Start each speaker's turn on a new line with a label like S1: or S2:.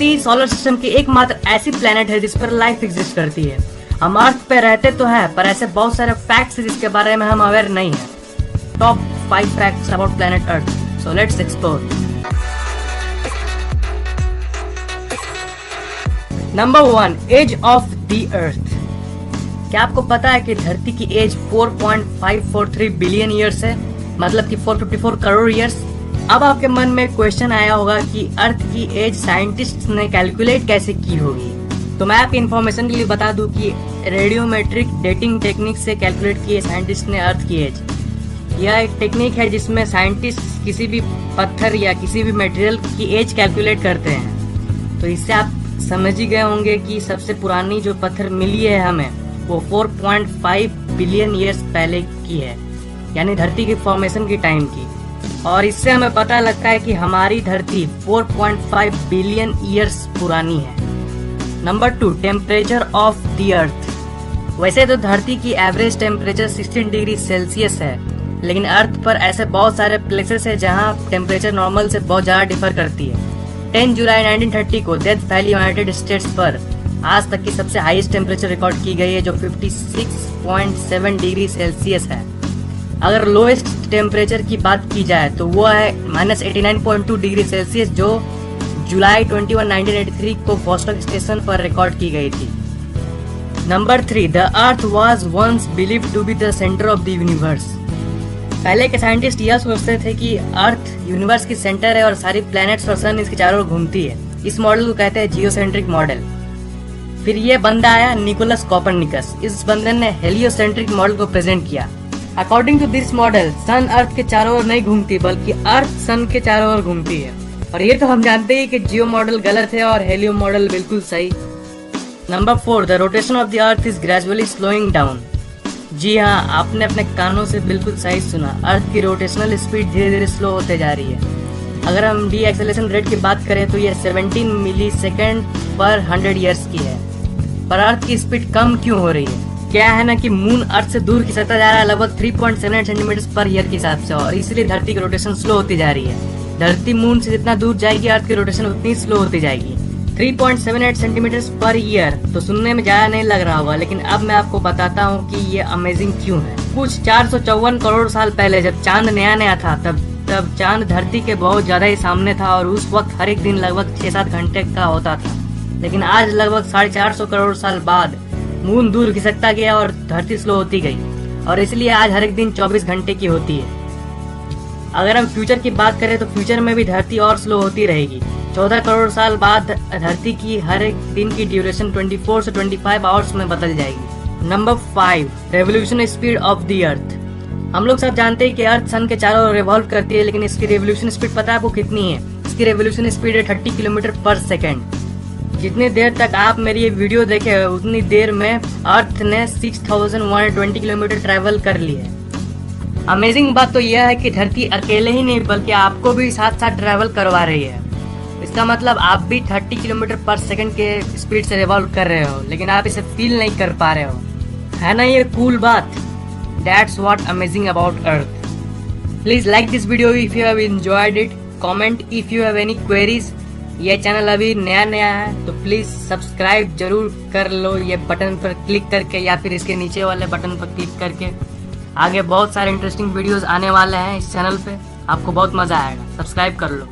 S1: धरती solar system की एकमात्र ऐसी प्लेनेट है जिस पर लाइफ एग्जिस्ट करती है। हम अर्थ पे रहते तो है, पर ऐसे बहुत सारे फैक्ट्स हैं जिसके बारे में हम अवेयर नहीं है। Top 5 facts about planet earth, so let's explore. Number 1, age of the earth. क्या आपको पता है कि धरती की एज 4.543 बिलियन ईयर्स है, मतलब कि 454 करोड़ ईयर्स। अब आपके मन में क्वेश्चन आया होगा कि अर्थ की एज साइंटिस्ट ने कैलकुलेट कैसे की होगी। तो मैं आपकी इन्फॉर्मेशन के लिए बता दूं कि रेडियोमेट्रिक डेटिंग टेक्निक से कैलकुलेट की है साइंटिस्ट ने अर्थ की एज। यह एक टेक्निक है जिसमें साइंटिस्ट किसी भी पत्थर या किसी भी मटेरियल की एज कैलकुलेट करते हैं। तो इससे आप समझ ही गए होंगे कि सबसे पुरानी जो पत्थर मिली है हमें वो 4.5 बिलियन ईयर्स पहले की है, यानी धरती की फॉर्मेशन की टाइम की। और इससे हमें पता लगता है कि हमारी धरती 4.5 बिलियन ईयर्स पुरानी है। नंबर 2, टेम्परेचर ऑफ द अर्थ। वैसे तो धरती की एवरेज टेम्परेचर 16 डिग्री सेल्सियस है, लेकिन अर्थ पर ऐसे बहुत सारे प्लेसेस है जहां टेम्परेचर नॉर्मल से बहुत ज़्यादा डिफर करती है। 10 जुलाई 1930 को डेथ वैली यूनाइटेड स्टेट्स पर आज तक की सबसे हाईएस्ट टेम्परेचर रिकॉर्ड की गई है, जो 56.7 डिग्री सेल्सियस है। अगर लोएस्ट टेम्परेचर की बात की जाए तो वो है -89.2 डिग्री सेल्सियस, जो जुलाई 21, 1983 को वॉस्टॉक स्टेशन पर रिकॉर्ड की गई थी। Number 3, the earth was once believed to be the centre of the universe. पहले के साइंटिस्ट यह सोचते थे कि अर्थ यूनिवर्स की सेंटर है और सारी प्लैनेट्स और सन इसके चारों ओर घूमती है। इस मॉडल को कहते हैं जियोसेंट्रिक मॉडल। फिर ये बंदा आया निकोलस कोपरनिकस। इस बंदे ने हेलियोसेंट्रिक मॉडल को प्रेजेंट किया। अकॉर्डिंग टू दिस मॉडल, सन अर्थ के चारों ओर नहीं घूमती, बल्कि अर्थ सन के चारों ओर घूमती है। और ये तो हम जानते हैं कि जियो मॉडल गलत है और हेलियो मॉडल बिल्कुल सही। Number 4, the rotation of the earth is gradually slowing down. जी हाँ, आपने अपने कानों से बिल्कुल सही सुना। अर्थ की रोटेशनल स्पीड धीरे धीरे स्लो होते जा रही है। अगर हम डी एक्सेलरेशन रेट की बात करें तो यह 17 मिली सेकेंड पर 100 ईयर्स की है। पर अर्थ की स्पीड कम क्यों हो रही है? क्या है ना कि मून अर्थ से दूर खिसकता जा रहा है, लगभग 3.78 सेंटीमीटर पर ईयर के हिसाब से, और इसलिए धरती की रोटेशन स्लो होती जा रही है। धरती मून से जितना दूर जाएगी अर्थ की रोटेशन उतनी स्लो होती जाएगी। 3.78 सेंटीमीटर पर ईयर तो सुनने में ज्यादा नहीं लग रहा होगा, लेकिन अब मैं आपको बताता हूँ कि ये अमेजिंग क्यों है। कुछ 454 करोड़ साल पहले जब चांद नया नया था, तब चांद धरती के बहुत ज्यादा ही सामने था और उस वक्त हर एक दिन लगभग 6-7 घंटे का होता था। लेकिन आज लगभग 450 करोड़ साल बाद मून दूर खिसकता गया और धरती स्लो होती गई, और इसलिए आज हर एक दिन 24 घंटे की होती है। अगर हम फ्यूचर की बात करें तो फ्यूचर में भी धरती और स्लो होती रहेगी। 14 करोड़ साल बाद धरती की हर एक दिन की ड्यूरेशन 24 से 25 आवर्स में बदल जाएगी। Number 5, revolution speed of the अर्थ। हम लोग सब जानते हैं कि अर्थ सन के चारों ओर रिवॉल्व करती है, लेकिन इसकी रेवोल्यूशन स्पीड पता है आपको कितनी है? इसकी रेवोल्यूशन स्पीड है 30 किलोमीटर पर सेकेंड। जितनी देर तक आप मेरी ये वीडियो देखे उतनी देर में अर्थ ने 6120 किलोमीटर ट्रैवल कर ली है। अमेजिंग बात तो यह है कि धरती अकेले ही नहीं बल्कि आपको भी साथ साथ ट्रैवल करवा रही है। इसका मतलब आप भी 30 किलोमीटर पर सेकंड के स्पीड से रिवॉल्व कर रहे हो, लेकिन आप इसे फील नहीं कर पा रहे हो। है ना ये कूल बात? That's what amazing about Earth. Please like this video if you have enjoyed it. Comment if you have any queries. ये चैनल अभी नया नया है तो प्लीज सब्सक्राइब जरूर कर लो, ये बटन पर क्लिक करके या फिर इसके नीचे वाले बटन पर क्लिक करके। आगे बहुत सारे इंटरेस्टिंग वीडियोस आने वाले हैं इस चैनल पे, आपको बहुत मजा आएगा। सब्सक्राइब कर लो।